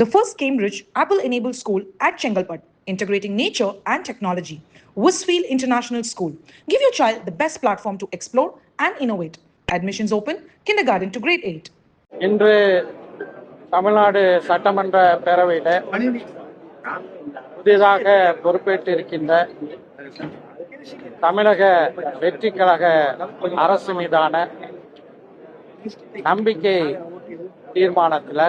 The first Cambridge Apple-enabled school at Chengalpat, integrating nature and technology. Westfield International School. Give your child the best platform to explore and innovate. Admissions open, kindergarten to grade 8. இன்று தமிழ்நாடு சட்டமன்ற பேரவையில் புதிதாக பொறுப்பேற்றிருக்கின்ற தமிழக வெற்றி கழக அரசு மீதான நம்பிக்கை தீர்மானத்தில்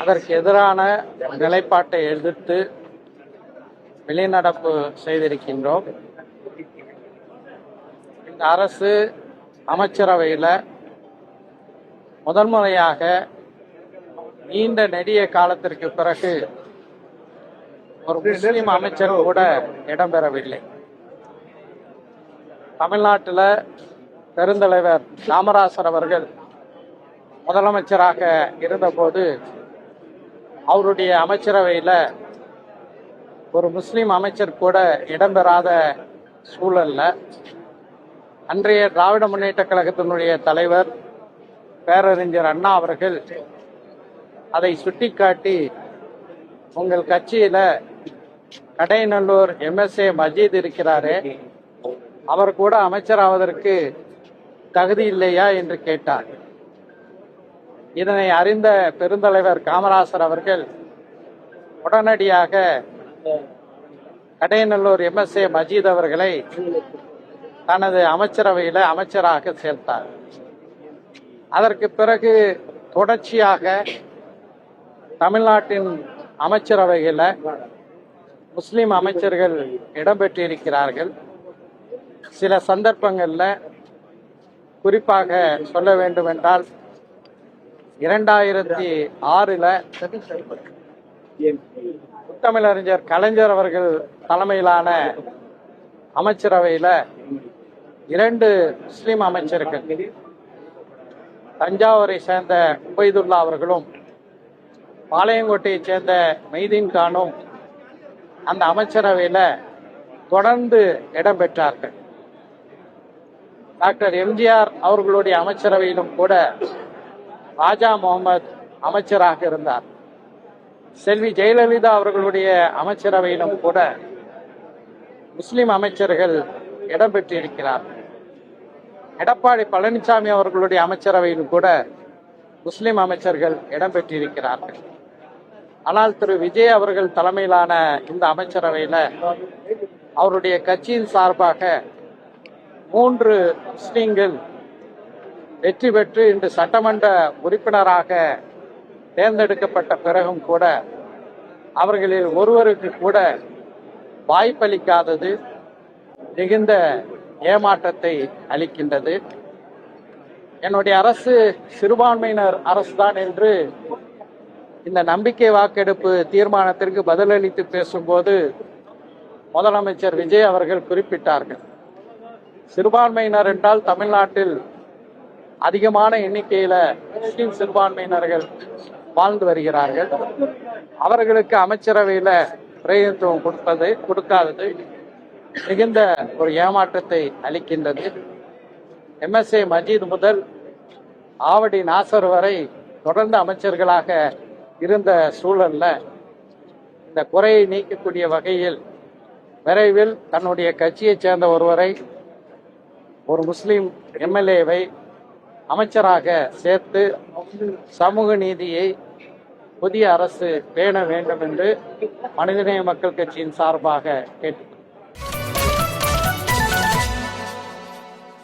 அதற்கு எதிரான நிலைப்பாட்டை எதிர்த்து வெளிநடப்பு செய்திருக்கின்றோம். இந்த அரசு அமைச்சரவையில் முதன்முறையாக நீண்ட நெடிய காலத்திற்கு பிறகு ஒரு முஸ்லிம் அமைச்சர் கூட இடம்பெறவில்லை. தமிழ்நாட்டில் பெருந்தலைவர் காமராசர் அவர்கள் முதலமைச்சராக இருந்தபோது அவருடைய அமைச்சரவையில் ஒரு முஸ்லிம் அமைச்சர் கூட இடம்பெறாத சூழல்ல அன்றைய திராவிட முன்னேற்ற கழகத்தினுடைய தலைவர் பேரறிஞர் அண்ணா அவர்கள் அதை சுட்டிக்காட்டி, உங்கள் கட்சியில கடையநல்லூர் MSA மஜீத் இருக்கிறாரே, அவர் கூட அமைச்சராவதற்கு தகுதி இல்லையா என்று கேட்டார். இதனை அறிந்த பெருந்தலைவர் காமராசர் அவர்கள் உடனடியாக கடையநல்லூர் MSA மஜீத் அவர்களை தனது அமைச்சரவையில் அமைச்சராக சேர்த்தார். அதற்கு பிறகு தொடர்ச்சியாக தமிழ்நாட்டின் அமைச்சரவையில் முஸ்லிம் அமைச்சர்கள் இடம்பெற்றிருக்கிறார்கள். சில சந்தர்ப்பங்களில் குறிப்பாக சொல்ல வேண்டும் என்றால் 2006 முத்தமிழறிஞர் கலைஞர் அவர்கள் தலைமையிலான அமைச்சரவையில் 2 முஸ்லிம் அமைச்சர்கள், தஞ்சாவூரை சேர்ந்த உபைதுல்லா அவர்களும் பாளையங்கோட்டையை சேர்ந்த மெய்தீன் கானும் அந்த அமைச்சரவையில் தொடர்ந்து இடம்பெற்றார்கள். டாக்டர் MGR அவர்களுடைய அமைச்சரவையிலும் கூட ராஜா முகமது அமைச்சராக இருந்தார். செல்வி ஜெயலலிதா அவர்களுடைய அமைச்சரவையிலும் கூட முஸ்லிம் அமைச்சர்கள் இடம்பெற்றிருக்கிறார்கள். எடப்பாடி பழனிசாமி அவர்களுடைய அமைச்சரவையிலும் கூட முஸ்லிம் அமைச்சர்கள் இடம்பெற்றிருக்கிறார்கள். ஆனால் திரு விஜய் அவர்கள் தலைமையிலான இந்த அமைச்சரவையில் அவருடைய கட்சியின் சார்பாக 3 முஸ்லிம்கள் வெற்றி பெற்று இன்று சட்டமன்ற உறுப்பினராக தேர்ந்தெடுக்கப்பட்ட பிறகும் கூட அவர்களில் ஒருவருக்கு கூட வாய்ப்பளிக்காதது மிகுந்த ஏமாற்றத்தை அளிக்கின்றது. என்னுடைய அரசு சிறுபான்மையினர் அரசுதான் என்று இந்த நம்பிக்கை வாக்கெடுப்பு தீர்மானத்திற்கு பதிலளித்து பேசும்போது முதலமைச்சர் விஜய் அவர்கள் குறிப்பிட்டார்கள். சிறுபான்மையினர் என்றால் தமிழ்நாட்டில் அதிகமான எண்ணிக்கையில முஸ்லிம் சிறுபான்மையினர்கள் வாழ்ந்து வருகிறார்கள். அவர்களுக்கு அமைச்சரவையில் பிரதிநிதித்துவம் கொடுக்காதது மிகுந்த ஒரு ஏமாற்றத்தை அளிக்கின்றது. MSA மஜீத் முதல் ஆவடி நாசர் வரை தொடர்ந்து அமைச்சர்களாக இருந்த சூழல்ல இந்த குறையை நீக்கக்கூடிய வகையில் விரைவில் தன்னுடைய கட்சியைச் சேர்ந்த ஒருவரை, ஒரு முஸ்லிம் MLA-வை அமைச்சராக சேர்த்து சமூக நீதியை புதிய அரசு பேண வேண்டும் என்று மனிதநேய மக்கள் கட்சியின் சார்பாக கேட்டுக்கொள்கிறேன்.